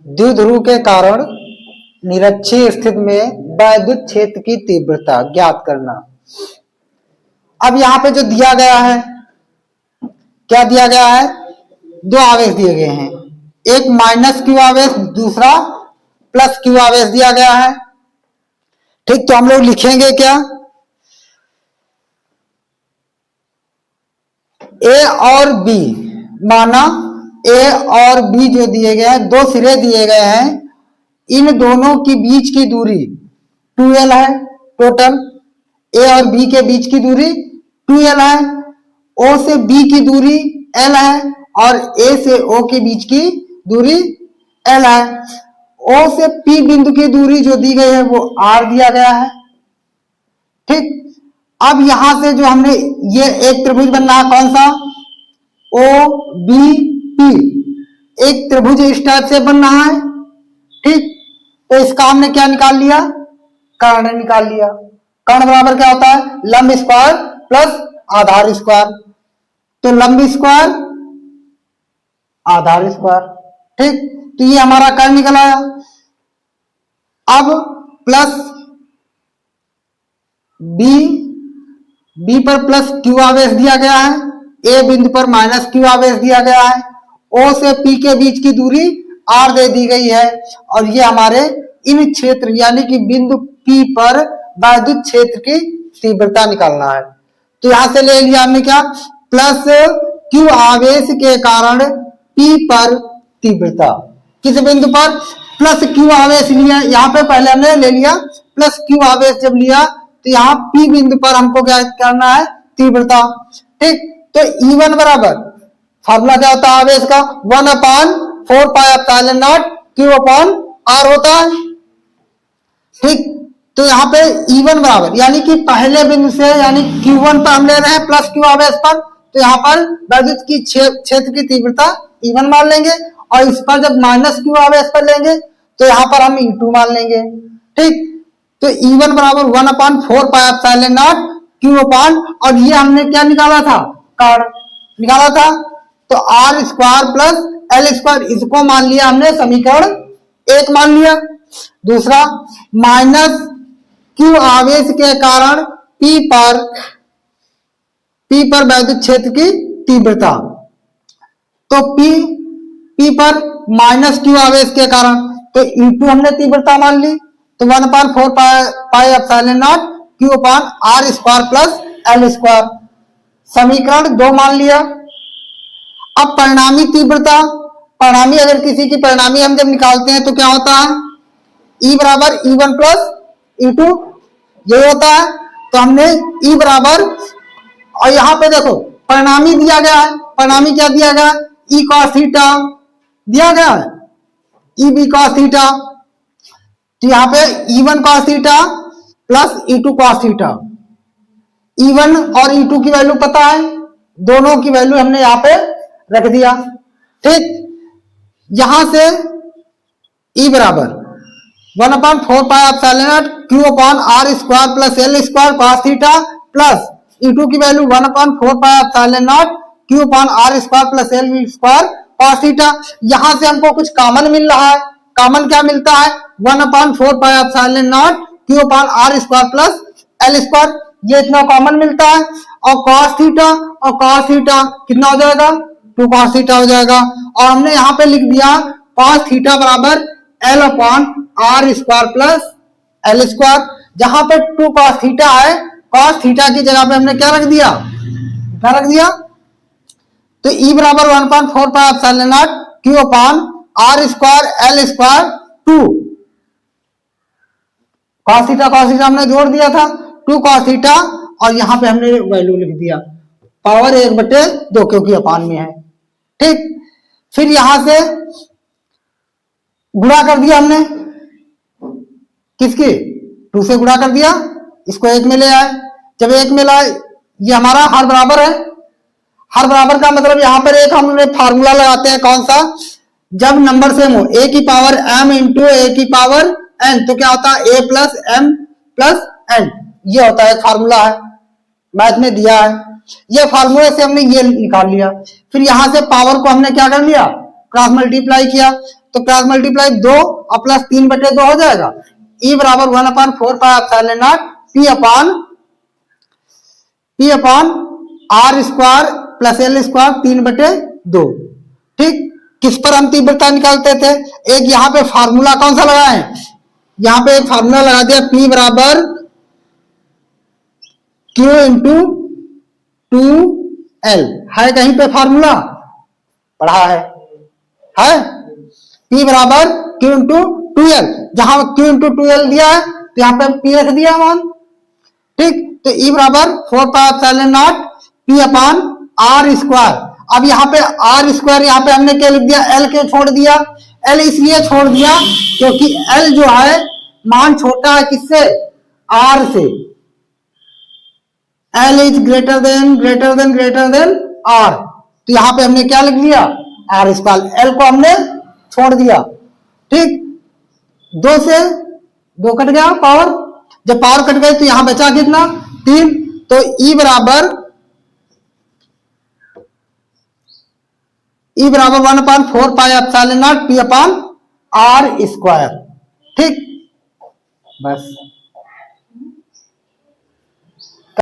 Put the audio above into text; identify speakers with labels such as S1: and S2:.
S1: द्विध्रुव के कारण निरक्षीय स्थिति में वैद्युत क्षेत्र की तीव्रता ज्ञात करना। अब यहाँ पे जो दिया गया है, क्या दिया गया है? दो आवेश दिए गए हैं, एक माइनस क्यू आवेश, दूसरा प्लस क्यू आवेश दिया गया है। ठीक, तो हम लोग लिखेंगे क्या? ए और बी, माना ए और बी जो दिए गए हैं, दो सिरे दिए गए हैं, इन दोनों के बीच की दूरी 2l है टोटल। ए और बी के बीच की दूरी 2l है। ओ से बी की दूरी l है और ए से ओ के बीच की दूरी l है। ओ से पी बिंदु की दूरी जो दी गई है वो r दिया गया है। ठीक, अब यहां से जो हमने ये एक त्रिभुज बनना है, कौन सा? ओ बी पी, एक त्रिभुज इस टाइप से बनना है। ठीक, तो इसका हमने क्या निकाल लिया? कर्ण निकाल लिया। कर्ण बराबर क्या होता है? लंब स्क्वायर प्लस आधार स्क्वायर। तो लंब स्क्वायर आधार स्क्वायर। ठीक, तो ये हमारा कर्ण निकल आया। अब प्लस बी पर प्लस क्यू आवेश दिया गया है, ए बिंदु पर माइनस क्यू आवेश दिया गया है, ओ से पी के बीच की दूरी r दे दी गई है और ये हमारे इन क्षेत्र यानी कि बिंदु P पर वैद्युत क्षेत्र की तीव्रता निकालना है। तो यहां से ले लिया हमने क्या? प्लस क्यू आवेश के कारण P पर तीव्रता। किस बिंदु पर? प्लस क्यू आवेश लिया, यहाँ पे पहले हमने ले लिया प्लस क्यू आवेश। जब लिया तो यहाँ P बिंदु पर हमको क्या करना है? तीव्रता। ठीक, तो E1 बराबर फॉर्मूला क्या होता है आवेश का? 1/4πε0 Q/r होता है। ठीक, तो यहाँ पे E1 बराबर यानी कि पहले बिंदु से यानी Q1 पर हम ले रहे हैं प्लस क्यू आवेश पर, तो यहाँ पर वैद्युत की क्षेत्र की तीव्रता E1 मान लेंगे और इस पर जब माइनस क्यू आवेश पर लेंगे तो यहाँ पर हम E2 मान लेंगे। ठीक, तो E1 बराबर 1/4πε0 Q/, और ये हमने क्या निकाला था? कर्ण निकाला था। तो r square plus l square, इसको मान लिया हमने समीकरण 1 मान लिया। दूसरा, माइनस क्यू आवेश के कारण P पर वैद्युत क्षेत्र की तीव्रता। तो P पर माइनस क्यू आवेश के कारण, तो E2 हमने तीव्रता मान ली। तो 1/4πε0 Q/r square plus l square, समीकरण 2 मान लिया। अब परिणामी तीव्रता, परिणामी अगर किसी की परिणामी हम जब निकालते हैं तो क्या होता है? E बराबर E1 प्लस E2, ये होता है। तो हमने E बराबर, और यहाँ पे देखो परिणामी दिया गया है, परिणामी क्या दिया गया? E cos थीटा दिया गया है, E b cos थीटा। तो यहाँ पे E1 cos theta plus E2 cos theta. E1 और E2 की वैल्यू पता है, दोनों की वैल्यू हमने यहाँ पे रख दिया। ठीक, यहां से E बराबर 1/4πε0 Q/r square plus l square cos theta plus E2 की value 1/4πε0 Q/r square plus l square cos theta. यहां से हमको कुछ कॉमन मिल रहा है। कॉमन क्या मिलता है? 1/4πε0 Q/r square plus l square, ये इतना कॉमन मिलता है। और cos थीटा और cos थीटा कितना हो जाएगा? 2 cos थीटा हो जाएगा। और हमने यहाँ पे लिख दिया cos थीटा बराबर l/r square plus l square. जहां पे 2 cos थीटा है, cos थीटा की जगह पे हमने क्या रख दिया? क्या रख दिया? तो E बराबर 1/4πε0 Q/r square l square 2 cos theta हमने जोड़ दिया था 2 cos थीटा, और यहां पे हमने वैल्यू लिख दिया पावर 1/2 क्योंकि अपान में है। ठीक, फिर यहां से गुणा कर दिया हमने, किसकी? 2 से गुणा कर दिया, इसको 1 में ले आए। जब 1 में लाए, ये हमारा हर बराबर है। हर बराबर का मतलब यहां पर एक हमने फार्मूला लगाते हैं, कौन सा? जब नंबर सेम हो, a की पावर m इंटू a की पावर n, तो क्या होता है? a plus m plus n, ये होता है फार्मूला है, मैथ में दिया है। ये फार्मूले से हमने ये निकाल लिया। फिर यहां से पावर को हमने क्या कर लिया? क्रॉस मल्टीप्लाई किया तो क्रॉस मल्टीप्लाई 2 और प्लस 3/2 हो जाएगा। ई बराबर 1/4πε0 P upon R square plus L square 3/2। ठीक, किस पर हम तीव्रता निकालते थे? एक यहाँ पे फार्मूला कौन सा लगाए? यहाँ पे एक फार्मूला लगा दिया, P बराबर Q इंटू 2L। है कहीं पे फार्मूला? पढ़ा है? P बराबर Q इंटू 2L। जहां Q इंटू 2L दिया है तो यहाँ पे P रख दिया मान। ठीक, तो E बराबर 4πε0 P अपॉन आर स्क्वायर। अब यहाँ पे आर स्क्वायर यहाँ पे हमने क्या लिख दिया? L के छोड़ दिया। L इसलिए छोड़ दिया क्योंकि L जो है मान छोटा है किससे? R से। L is greater than R। तो यहाँ पे हमने क्या लिख दिया? Are square. L को हमने छोड़ दिया। ठीक, 2 से 2 कट गया पावर। जब पावर कट गई तो यहां बचा कितना? 3। तो E बराबर 1/4πε0 P अपॉन आर स्क्वायर। ठीक, बस।